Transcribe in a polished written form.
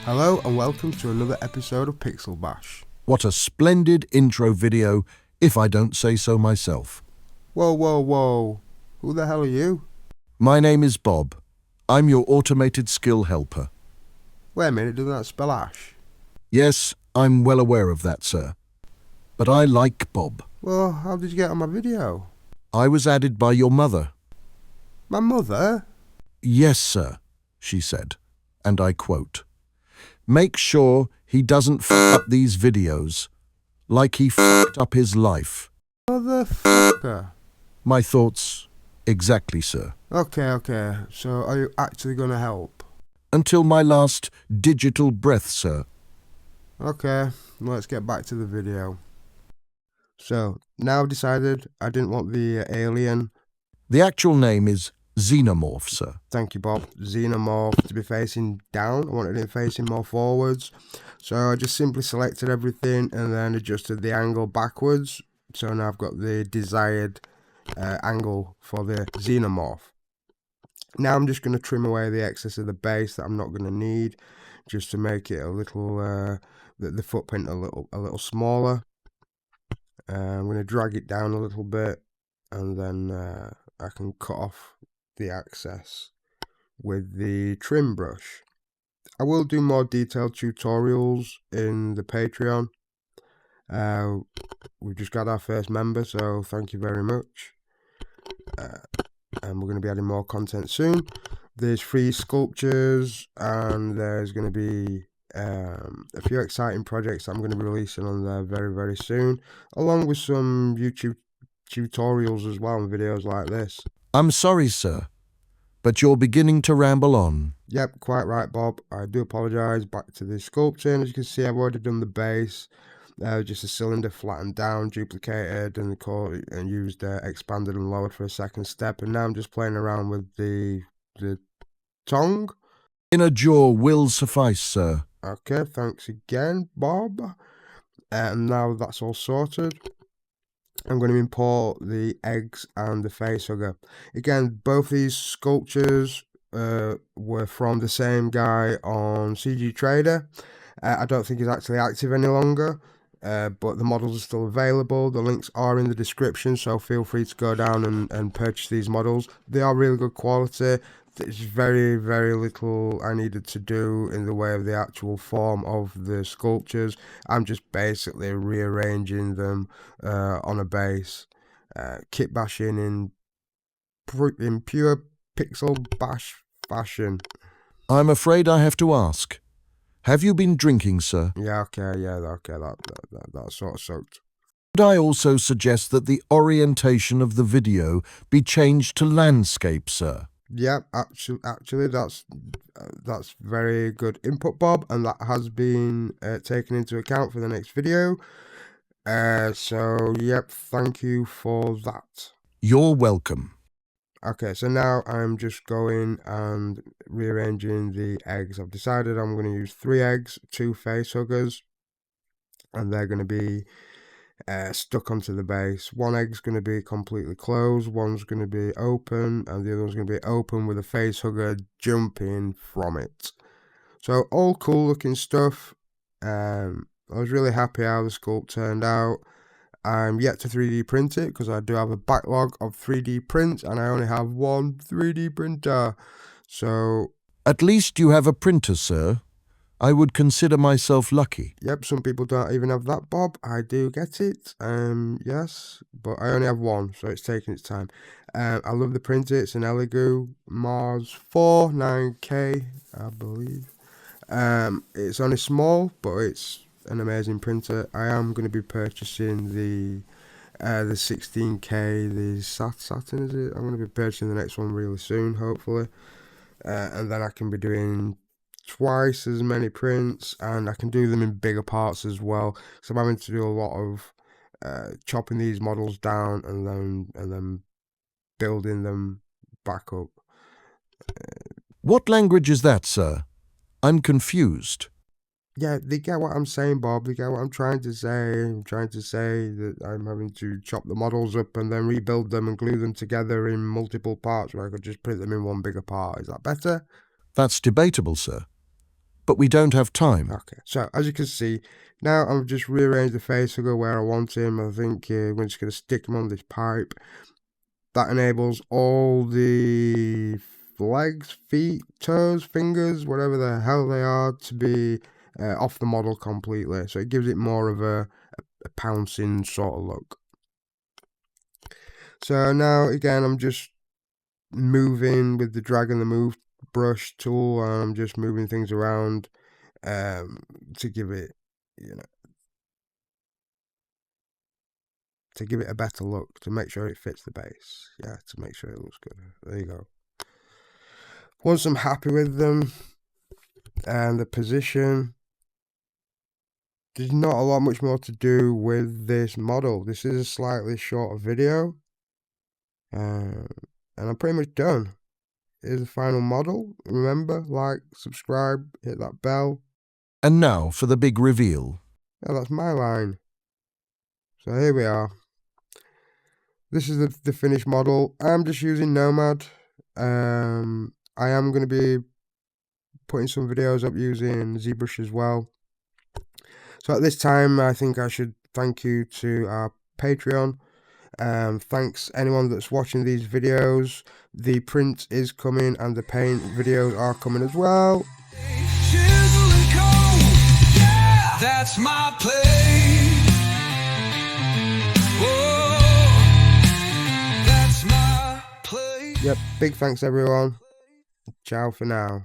Hello and welcome to another episode of Pixel Bash. What a splendid intro video, if I don't say so myself. Whoa. Who the hell are you? My name is Bob. I'm your automated skill helper. Wait a minute, doesn't that spell Ash? Yes, I'm well aware of that, sir. But I like Bob. Well, how did you get on my video? I was added by your mother. My mother? Yes, sir, she said, and I quote, "Make sure he doesn't f*** up these videos, like he f***ed up his life." Motherfucker. My thoughts, exactly, sir. Okay. So are you actually going to help? Until my last digital breath, sir. Okay, let's get back to the video. So, now I've decided I didn't want the alien. The actual name is Xenomorph, sir. Thank you, Bob. Xenomorph to be facing down. I wanted it facing more forwards. So I just simply selected everything and then adjusted the angle backwards. So now I've got the desired angle for the Xenomorph. Now I'm just going to trim away the excess of the base that I'm not going to need, just to make it a little, the footprint a little smaller. I'm going to drag it down a little bit, and then I can cut off the excess with the trim brush. I will do more detailed tutorials in the Patreon. We've just got our first member, so thank you very much. And we're going to be adding more content soon. There's 3 sculptures, and there's going to be a few exciting projects I'm going to be releasing on there very soon, along with some YouTube tutorials as well and videos like this. I'm sorry, sir, but you're beginning to ramble on. Yep, quite right, Bob. I do apologise. Back to the sculpting. As you can see, I've already done the base. Just a cylinder flattened down, duplicated, and used expanded and lowered for a second step. And now I'm just playing around with the tongue. Inner jaw will suffice, sir. Okay, thanks again, Bob. And now that's all sorted, I'm going to import the eggs and the facehugger. Again, both these sculptures were from the same guy on CG Trader. I don't think he's actually active any longer, but the models are still available. The links are in the description, so feel free to go down and purchase these models. They are really good quality. There's very little I needed to do in the way of the actual form of the sculptures. I'm just basically rearranging them on a base, kit bashing in pure Pixel Bash fashion. I'm afraid I have to ask. Have you been drinking, sir? Yeah, okay, that sort of sucked. Could I also suggest that the orientation of the video be changed to landscape, sir? Yeah, actually, that's very good input, Bob, and that has been taken into account for the next video. So, yep, thank you for that. You're welcome. Okay, so now I'm just going and rearranging the eggs. I've decided I'm going to use 3 eggs, 2 facehuggers, and they're going to be stuck onto the base. One egg's going to be completely closed, one's going to be open, and the other one's going to be open with a facehugger jumping from it. So all cool looking stuff. I was really happy how the sculpt turned out. I'm yet to 3D print it because I do have a backlog of 3D prints and I only have one 3D printer. So at least you have a printer, sir. I would consider myself lucky. Yep, some people don't even have that, Bob. I do get it. Yes, but I only have one, so it's taking its time. I love the printer. It's an Elegoo Mars 4 9K, I believe. It's only small, but it's an amazing printer. I am going to be purchasing the 16K, the Saturn, is it? I'm going to be purchasing the next one really soon, hopefully. And then I can be doing twice as many prints, and I can do them in bigger parts as well. So I'm having to do a lot of chopping these models down and then building them back up. What language is that, sir? I'm confused. Yeah, they get what I'm saying, Bob. They get what I'm trying to say. I'm trying to say that I'm having to chop the models up and then rebuild them and glue them together in multiple parts where I could just print them in one bigger part. Is that better? That's debatable, sir. but we don't have time. Okay, so as you can see, now I've just rearranged the facehugger where I want him. I think we're just going to stick him on this pipe. That enables all the legs, feet, toes, fingers, whatever the hell they are, to be off the model completely. So it gives it more of a pouncing sort of look. So now again, I'm just moving with the drag and the move brush tool, and I'm just moving things around to give it, to give it a better look, to make sure it fits the base. Yeah, to make sure it looks good. There you go. Once I'm happy with them and the position, there's not a lot much more to do with this model. This is a slightly shorter video, and I'm pretty much done. Here's the final model. Remember, like, subscribe, hit that bell. And now for the big reveal. Yeah, that's my line. So here we are. This is the finished model. I'm just using Nomad. I am going to be putting some videos up using ZBrush as well. So at this time, I think I should thank you to our Patreon. Thanks anyone that's watching these videos. The print is coming and the paint videos are coming as well. That's my place. Whoa, that's my place. Yep, big thanks everyone. Ciao for now.